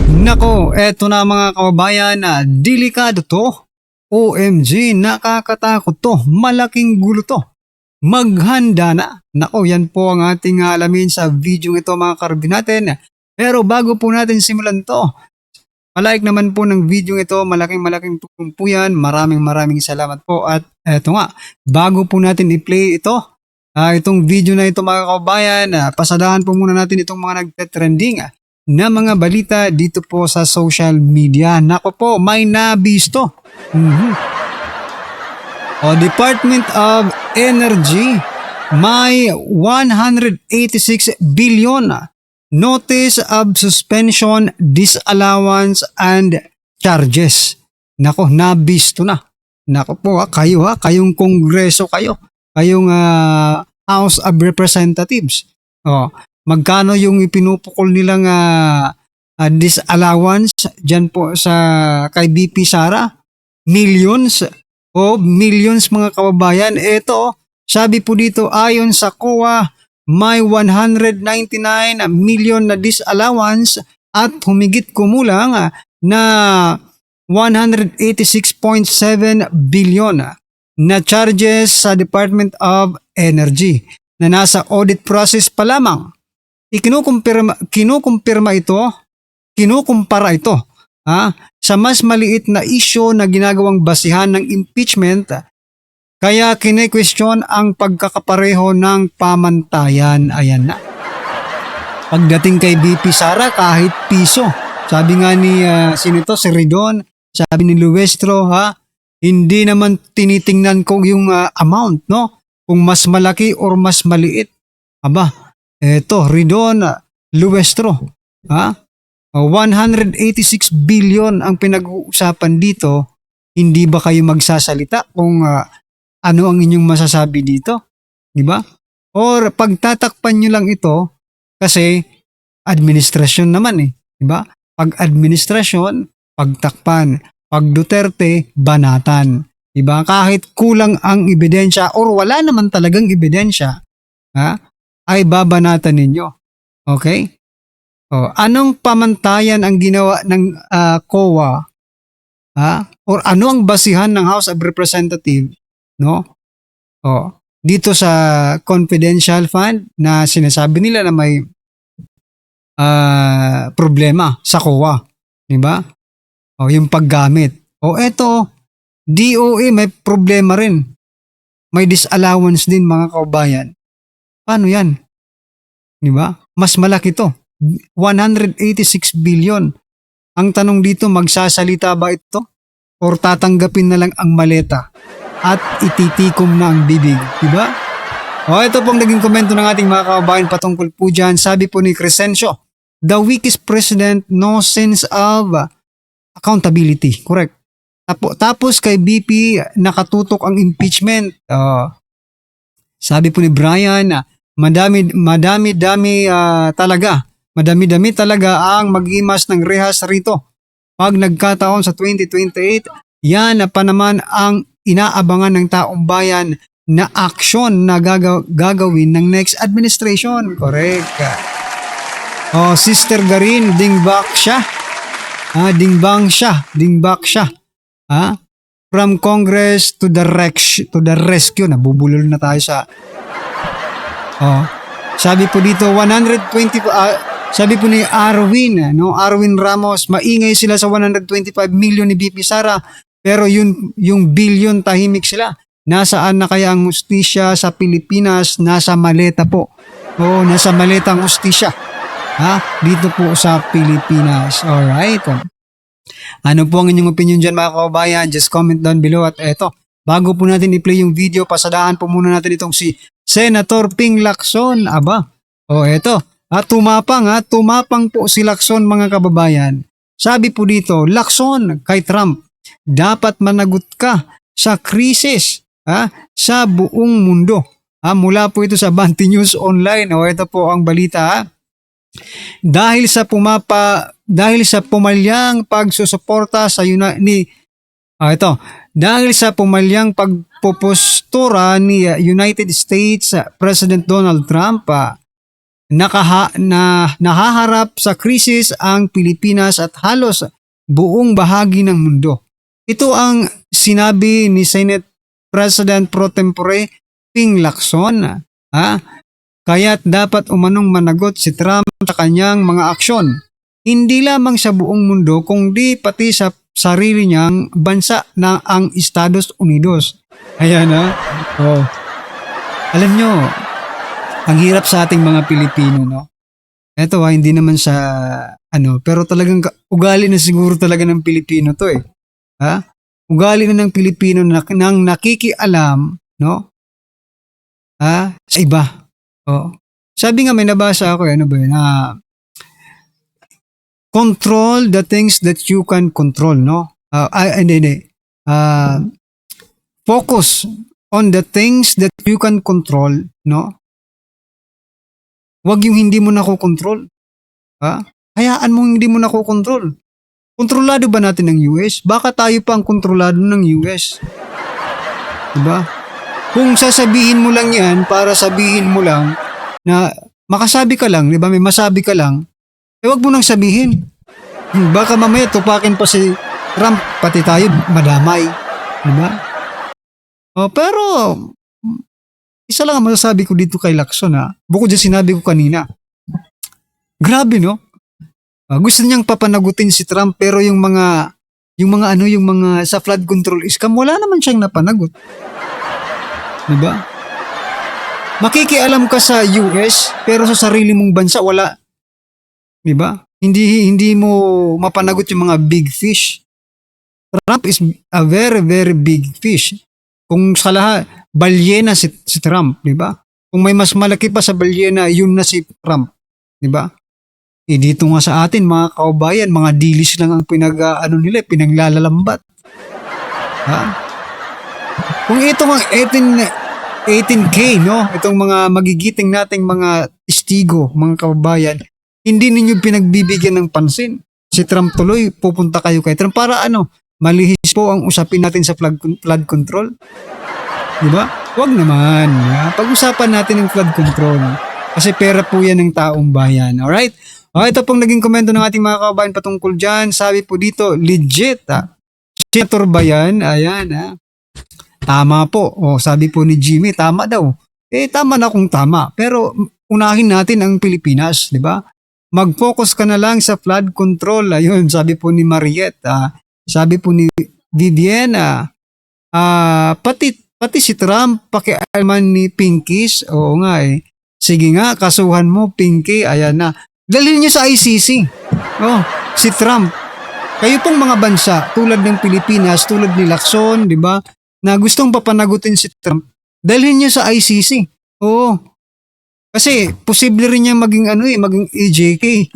Nako, eto na mga kababayan na delikado to. OMG, nakakatakot to. Malaking gulo to. Maghanda na. Nako, yan po ang ating alamin sa video ito mga karbi natin. Pero bago po natin simulan to, palike naman po ng video ito, malaking tulong po yan. Maraming salamat po. At eto nga, bago po natin i-play ito, itong video na ito mga kababayan, pasadahan po muna natin itong mga nagte-trending na mga balita dito po sa social media. Nako po, may nabisto. Department of Energy, may 186 billion notice of suspension, disallowance, and charges. Nako, nabisto na. Nako po, kayong kongreso kayong House of Representatives. Magkano yung ipinupukol nilang disallowance dyan po sa kay BP Sara? Millions mga kababayan. Ito, sabi po dito ayon sa COA, may 199 million na disallowance at humigit kumulang na 186.7 billion na charges sa Department of Energy na nasa audit process pa lamang. Kinukumpara ito sa mas maliit na isyu na ginagawang basihan ng impeachment, kaya kine-question ang pagkakapareho ng pamantayan. Ayan na. Pagdating kay BP Sara, kahit piso. Sabi nga ni Senator si Ridon, sabi ni Luestro, hindi naman tinitingnan ko yung amount, no? Kung mas malaki or mas maliit. Eto, Ridon, Luestro, 186 billion ang pinag-uusapan dito. Hindi ba kayo magsasalita kung ano ang inyong masasabi dito? Di ba? Or pagtatakpan nyo lang ito kasi administrasyon naman di ba? Pag administrasyon, pagtakpan. Pag Duterte, banatan. Di ba? Kahit kulang ang ebidensya or wala naman talagang ebidensya, ay babanatan ninyo. Okay? Anong pamantayan ang ginawa ng COA? Or ano ang basihan ng House of Representatives, no? Dito sa confidential fund na sinasabi nila na may problema sa COA, di ba? Yung paggamit. Eto, DOE may problema rin. May disallowance din mga kababayan. Paano yan? Di ba? Mas malaki to. 186 billion. Ang tanong dito, magsasalita ba ito? Or tatanggapin na lang ang maleta at ititikom na ang bibig? Diba? Ito pong naging komento ng ating mga kababayan patungkol po dyan. Sabi po ni Crescencio, the weakest president, no sense of accountability. Correct. Tapos kay BP, nakatutok ang impeachment. Sabi po ni Brian, madami talaga ang mag-imas ng rehas rito. Pag nagkataon sa 2028, yan pa naman ang inaabangan ng taong bayan na aksyon na gagawin ng next administration. Correct. Sister Garin, dingbak siya. Dingbak siya. From Congress to the rescue. Nabubulol na tayo sa... Sabi po dito, 120... sabi po ni Arwin Ramos, maingay sila sa 125 million ni BP Sara, pero yung billion tahimik sila. Nasaan na kaya ang hustisya sa Pilipinas? Nasa maleta po. Nasa maleta ang hustisya. Dito po sa Pilipinas. Alright. Ano po ang inyong opinion dyan mga kababayan? Just comment down below. At eto, bago po natin i-play yung video, pasadahan po muna natin itong si Senator Ping Lacson. Eto. Tumapang po si Lacson mga kababayan. Sabi po dito, Lacson kay Trump, dapat managot ka sa krisis sa buong mundo. Mula po ito sa Banti News Online. Ito po ang balita. Dahil sa pumalyang pagsusuporta sa dahil sa pumalyang pagpopostura ni United States President Donald Trump, nahaharap sa krisis ang Pilipinas at halos buong bahagi ng mundo. Ito ang sinabi ni Senate President Pro Tempore Ping Lacson. Kaya't dapat umanong managot si Trump sa kanyang mga aksyon. Hindi lamang sa buong mundo kundi pati sa sarili niyang bansa na ang Estados Unidos. Ayan Alam nyo, ang hirap sa ating mga Pilipino, no? Eto hindi naman sa pero talagang ugali na siguro talaga ng Pilipino to eh. Ugali na ng Pilipino nang nakikialam, no? Sa iba. Sabi nga may nabasa ako, control the things that you can control, no? Focus on the things that you can control, no? Huwag yung hindi mo nakokontrol. Hayaan mo hindi mo nakokontrol. Kontrolado ba natin ng US? Baka tayo pa ang kontrolado ng US. Diba? Kung sasabihin mo lang yan para sabihin mo lang na makasabi ka lang, diba? May masabi ka lang, huwag mo nang sabihin. Baka mamaya tupakin pa si Trump, pati tayo madamay. Diba? Pero isa lang ang masasabi ko dito kay Lacson bukod sa sinabi ko kanina. Grabe no? Gusto niyang papanagutin si Trump pero yung mga sa flood control scam wala naman siyang napanagot. Diba? Makikialam ka sa US pero sa sarili mong bansa wala. Diba? Hindi mo mapanagot yung mga big fish. Trump is a very very big fish. Kung sa lahat, balyena si Trump, di ba? Kung may mas malaki pa sa balyena, yun na si Trump, di ba? Dito nga sa atin, mga kaubayan, mga dilis lang ang pinaglalalambat. Kung ito ang 18K, no? Itong mga magigiting nating mga testigo, mga kaubayan, hindi ninyo pinagbibigyan ng pansin. Si Trump tuloy, pupunta kayo kay Trump para malihis po ang usapin natin sa flood control. Diba? Huwag naman. Pag-usapan natin ang flood control. Kasi pera po yan ng taong bayan. Alright? Ito pong naging komento ng ating mga kababayan patungkol dyan. Sabi po dito, legit. Senator ba yan? Ayan. Tama po. Sabi po ni Jimmy, tama daw. Tama na kung tama. Pero unahin natin ang Pilipinas. Diba? Mag-focus ka na lang sa flood control. Ayun, sabi po ni Mariette. Sabi po ni Viviana, pati si Trump, pakialaman ni Pinkies. Oo nga Sige nga, kasuhan mo, Pinky. Ayan na. Dalhin niyo sa ICC. Si Trump. Kayo pong mga bansa, tulad ng Pilipinas, tulad ni Lacson, di ba, na gustong papanagutin si Trump, dalhin niyo sa ICC. Oo. Kasi, posible rin niya maging maging EJK.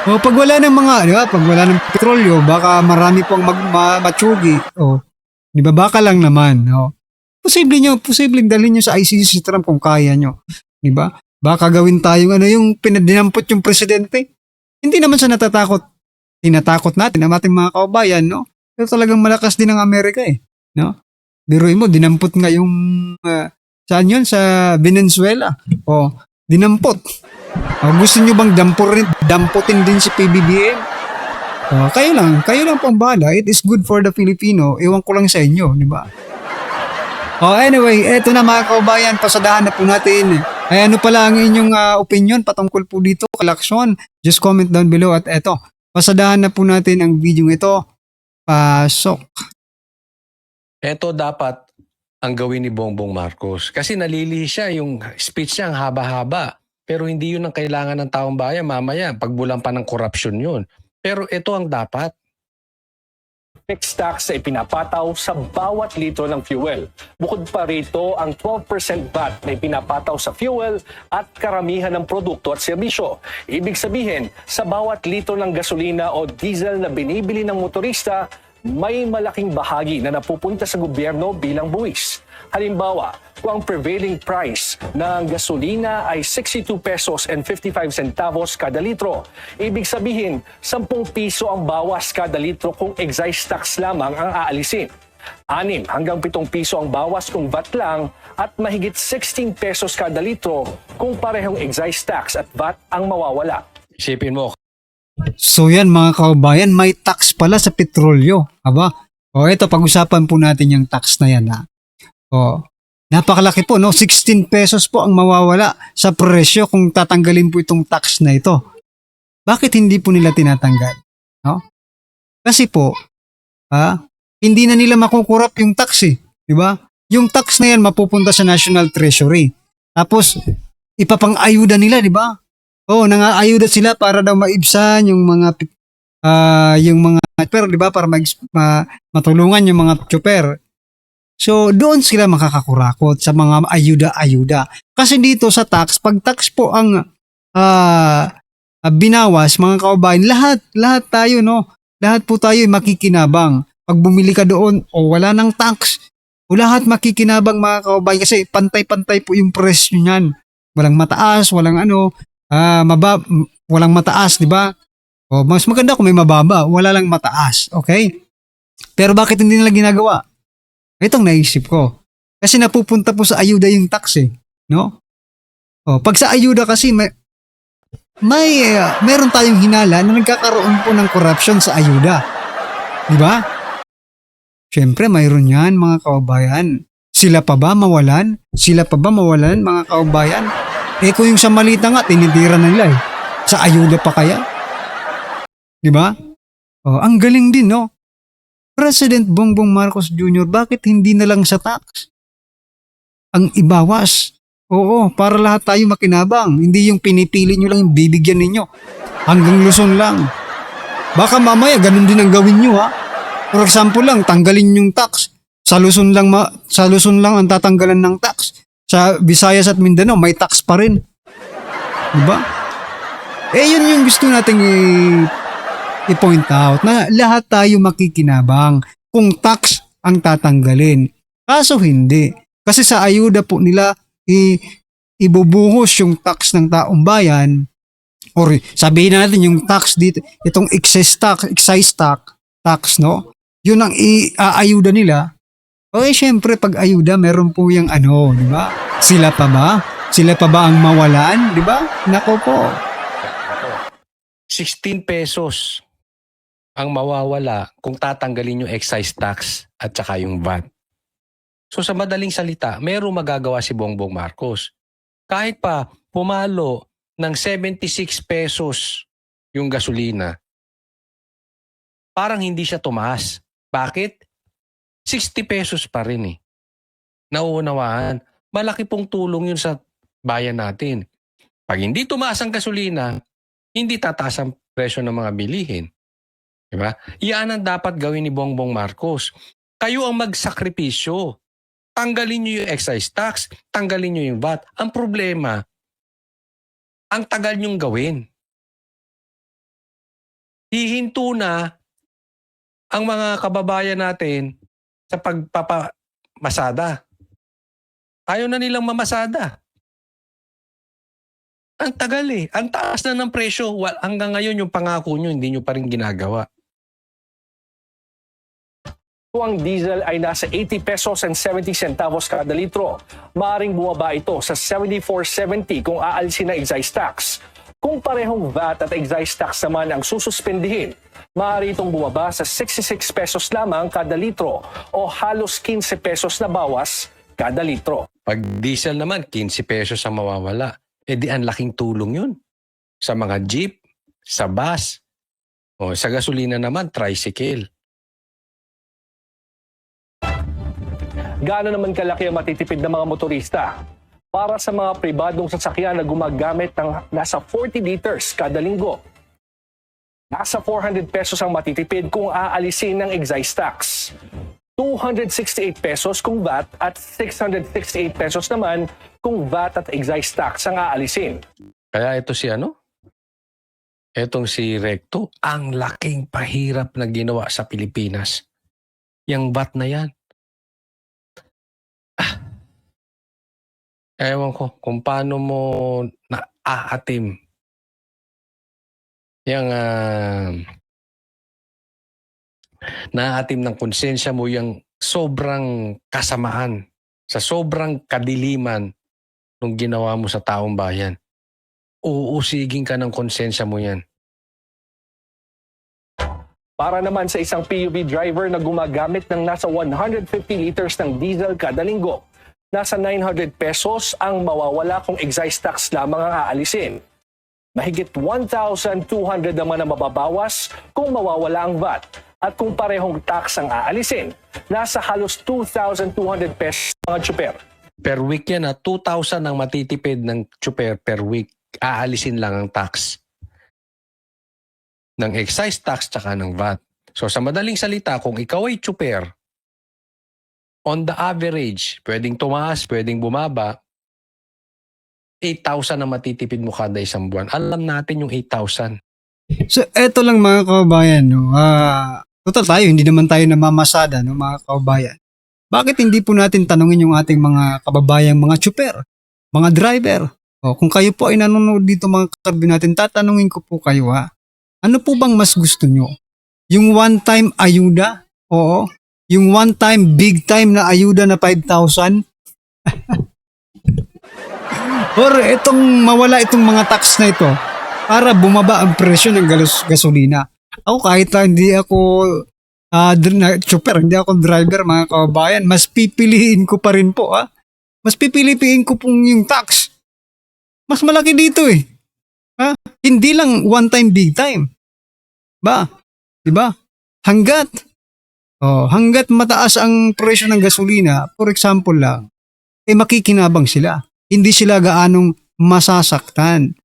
Pag wala ng pag wala ng petrolyo, baka marami pong matsugi. Di ba? Baka lang naman. Posibleng dalhin nyo sa ICC si Trump kung kaya nyo. Di ba? Baka gawin tayong yung pinadinampot yung presidente. Hindi naman siya natatakot. Tinatakot natin ang ating mga kaubayan, no? Pero talagang malakas din ang Amerika no? Biruin mo, dinampot nga yung saan yun? Sa Venezuela. Dinampot. Gusto nyo bang damputin din si PBBM? Kayo lang pong bahala. It is good for the Filipino. Ewan ko lang sa inyo, di ba? Anyway, eto na mga kaubayan, pasadahan na po natin. Ano pala ang inyong opinion patungkol po dito, Lacson? Just comment down below at eto, pasadahan na po natin ang video ito. Pasok. Eto dapat ang gawin ni Bongbong Marcos. Kasi nalili siya, yung speech niya ang haba-haba. Pero hindi yun ang kailangan ng taong bayan. Mamaya, pagbulan pa ng korupsyon yun. Pero ito ang dapat. Fixed tax ay pinapataw sa bawat litro ng fuel. Bukod pa rito, ang 12% VAT na pinapataw sa fuel at karamihan ng produkto at serbisyo. Ibig sabihin, sa bawat litro ng gasolina o diesel na binibili ng motorista, may malaking bahagi na napupunta sa gobyerno bilang buwis. Halimbawa, kung ang prevailing price ng gasolina ay 62 pesos and 55 centavos kada litro, ibig sabihin 10 piso ang bawas kada litro kung excise tax lamang ang aalisin. 6 hanggang 7 piso ang bawas kung VAT lang at mahigit 16 pesos kada litro kung parehong excise tax at VAT ang mawawala. Isipin mo, So yan mga kaubayan, may tax pala sa petrolyo. Aba? O ito, pag-usapan po natin yung tax na yan. Ha? O, napakalaki po, no? 16 pesos po ang mawawala sa presyo kung tatanggalin po itong tax na ito. Bakit hindi po nila tinatanggal? No? Kasi po, hindi na nila makukurap yung tax eh. Di ba? Yung tax na yan mapupunta sa National Treasury. Tapos, ipapang-ayuda nila, di ba? Oo, nangaayuda sila para daw maibsan yung mga pero di ba para matulungan yung mga tsuper. So doon sila makakakurakot sa mga ayuda-ayuda. Kasi dito sa tax, pag tax po ang binawas mga kaubayan, lahat tayo no, lahat po tayo makikinabang. Pag bumili ka doon o wala nang tax, o lahat makikinabang mga kaubayan kasi pantay-pantay po yung presyo niyan. Walang mataas, walang walang mataas, di ba? O, mas maganda kung may mababa, wala lang mataas, okay? Pero bakit hindi nila ginagawa? Itong naisip ko. Kasi napupunta po sa ayuda yung tax eh, no? O, pag sa ayuda kasi meron tayong hinala na nagkakaroon po ng corruption sa ayuda. Di ba? Siyempre, mayroon yan mga kaubayan. Sila pa ba mawalan? Sila pa ba mawalan mga kaubayan? Eh kung yung sa malita nga, tinitira na nila eh. Sa ayuda pa kaya? Di ba? Oh, ang galing din, no? President Bongbong Marcos Jr., bakit hindi na lang sa tax? Ang ibawas. Oo, para lahat tayo makinabang. Hindi yung pinipili nyo lang yung bibigyan ninyo. Hanggang Luzon lang. Baka mamaya ganun din ang gawin nyo, ha? For example lang, tanggalin yung tax. Sa Luzon lang ang tatanggalan ng tax. Sa Visayas at Mindanao, may tax pa rin. Diba? Eh, yun yung gusto nating i-point out na lahat tayo makikinabang kung tax ang tatanggalin. Kaso hindi. Kasi sa ayuda po nila, ibubuhos yung tax ng taong bayan or sabihin natin yung tax dito, itong excise tax, no? Yun ang iayuda nila. Okay, syempre pag ayuda meron po yung di ba? Sila pa ba? Sila pa ba ang mawalan? Di ba? Nako po. 16 pesos ang mawawala kung tatanggalin yung excise tax at saka yung VAT. So sa madaling salita, mayroong magagawa si Bongbong Marcos. Kahit pa pumalo ng 76 pesos yung gasolina, parang hindi siya tumaas. Bakit? 60 pesos pa rin eh. Nauunawaan, malaki pong tulong yun sa bayan natin. Pag hindi tumaas ang gasolina, hindi tataas ang presyo ng mga bilihin. Diba? Iyan ang dapat gawin ni Bongbong Marcos. Kayo ang magsakripisyo. Tanggalin nyo yung excise tax, tanggalin nyo yung VAT. Ang problema, ang tagal nyong gawin. Hihinto na ang mga kababayan natin sa pagpapamasada. Ayaw na nilang mamasada. Ang tagal eh. Ang taas na ng presyo. Hanggang ngayon yung pangako nyo, hindi nyo pa rin ginagawa. Kung ang diesel ay nasa 80 pesos and 70 centavos kada litro, maaaring bumaba ito sa 74.70 kung aalisin na excise tax. Kung parehong VAT at excise tax naman ang sususpendihin, maaari itong bumaba sa 66 pesos lamang kada litro o halos 15 pesos na bawas kada litro. Pag diesel naman, 15 pesos ang mawawala. Eh di ang laking tulong yun. Sa mga jeep, sa bus, o sa gasolina naman, tricycle. Gaano naman kalaki ang matitipid ng mga motorista? Para sa mga pribadong sasakyan na gumagamit ng nasa 40 liters kada linggo, nasa 400 pesos ang matitipid kung aalisin ng excise tax. 268 pesos kung VAT at 668 pesos naman kung VAT at excise tax ang aalisin. Kaya ito etong si Recto, ang laking pahirap na ginawa sa Pilipinas. Yang VAT na yan. Ewan ko kung paano mo naaatim yung Naatim ng konsensya mo yung sobrang kasamaan, sa sobrang kadiliman nung ginawa mo sa taong bayan. Uusigin ka ng konsensya mo yan. Para naman sa isang PUV driver na gumagamit ng nasa 150 liters ng diesel kada linggo, nasa 900 pesos ang mawawala kung excise tax lamang ang aalisin. Mahigit 1,200 naman ang mababawas kung mawawala ang VAT. At kung parehong tax ang aalisin, nasa halos 2,200 pesos mga tsuper. Per week yan 2,000 ang matitipid ng tsuper per week. Aalisin lang ang tax. Ng excise tax tsaka ng VAT. So sa madaling salita, kung ikaw ay tsuper, on the average, pwedeng tumaas, pwedeng bumaba, 8,000 ang matitipid mo kada isang buwan. Alam natin yung 8,000. So, eto lang mga kababayan, no? Total tayo, hindi naman tayo namamasada, no, mga kababayan. Bakit hindi po natin tanungin yung ating mga kababayang mga tsuper, mga driver? O, kung kayo po ay nanonood dito mga kakarbi natin, tatanungin ko po kayo ano po bang mas gusto nyo? Yung one-time ayuda? Oo. Yung one-time, big-time na ayuda na 5,000? Or itong mawala itong mga tax na ito para bumaba ang presyo ng gasolina. Ako kahit hindi ako chopper, hindi ako driver mga kababayan, mas pipiliin ko pa rin po Mas pipiliin ko pong yung tax. Mas malaki dito Hindi lang one time big time. Ba? 'Di ba? Hanggat mataas ang presyo ng gasolina, for example lang, makikinabang sila. Hindi sila gaanong masasaktan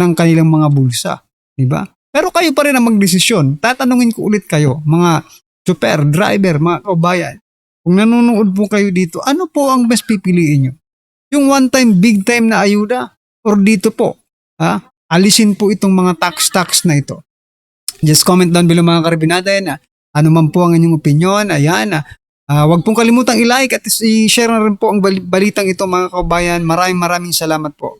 ang kanilang mga bulsa, 'di ba? Pero kayo pa rin ang magdesisyon. Tatanungin ko ulit kayo, mga chopper, driver, mga kabayan. Kung nanonood po kayo dito, ano po ang best pipiliin nyo? Yung one time, big time na ayuda? Or dito po, alisin po itong mga tax na ito. Just comment down below mga karabinada yan. Ano man po ang inyong opinion, ayan. Huwag pong kalimutang i-like at i-share na rin po ang balitang ito mga kabayan. Maraming salamat po.